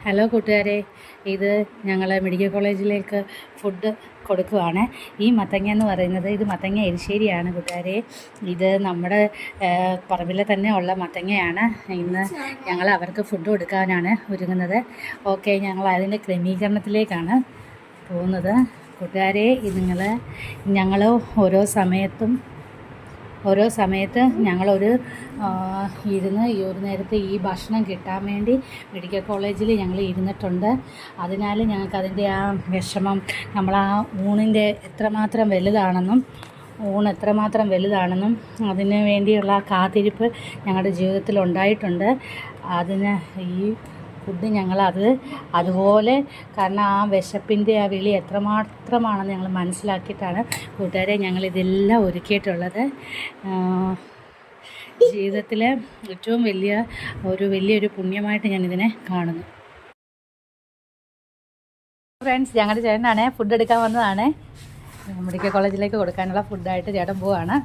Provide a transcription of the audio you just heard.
Hello കൂട്ടുകാരെ, ഇത് ഞങ്ങൾ മെഡിക്കൽ കോളേജിലേക്ക് ഫുഡ് കൊടുക്കുവാണ്. ഈ മത്തങ്ങ എന്ന് പറയുന്നത് ഇത് മത്തങ്ങ എരിശ്ശേരിയാണ് കൂട്ടുകാരെ. ഇത് നമ്മുടെ പറമ്പിലെ തന്നെ ഉള്ള മത്തങ്ങയാണ്. ഇന്ന് ഞങ്ങൾ അവർക്ക് ഫുഡ് കൊടുക്കാനാണ് ഒരുങ്ങുന്നത്. ഓക്കെ, ഞങ്ങൾ അതിൻ്റെ ക്രമീകരണത്തിലേക്കാണ് പോകുന്നത് കൂട്ടുകാരെ. ഞങ്ങൾ ഓരോ സമയത്ത് ഞങ്ങളൊരു ഇരുന്ന് ഈ ഒരു നേരത്തെ ഈ ഭക്ഷണം കിട്ടാൻ വേണ്ടി മെഡിക്കൽ കോളേജിൽ ഞങ്ങൾ ഇരുന്നിട്ടുണ്ട്. അതിനാൽ ഞങ്ങൾക്ക് അതിൻ്റെ ആ വിഷമം, നമ്മൾ ആ ഊണിൻ്റെ എത്രമാത്രം വലുതാണെന്നും അതിന് വേണ്ടിയുള്ള ആ കാത്തിരിപ്പ് ഞങ്ങളുടെ ജീവിതത്തിൽ ഉണ്ടായിട്ടുണ്ട്. അതിന് ഈ ഫുഡ് അതുപോലെ, കാരണം ആ വിശപ്പിൻ്റെ ആ വിളി എത്രമാത്രമാണെന്ന് ഞങ്ങൾ മനസ്സിലാക്കിയിട്ടാണ് കൂട്ടുകാരെ ഞങ്ങളിതെല്ലാം ഒരുക്കിയിട്ടുള്ളത്. ജീവിതത്തിലെ ഏറ്റവും വലിയൊരു പുണ്യമായിട്ട് ഞാനിതിനെ കാണുന്നു. ഫ്രണ്ട്സ്, ഞങ്ങളുടെ ചേട്ടനാണ് ഫുഡ് എടുക്കാൻ വന്നതാണ്. മെഡിക്കൽ കോളേജിലേക്ക് കൊടുക്കാനുള്ള ഫുഡായിട്ട് ചേട്ടൻ പോവാണ്.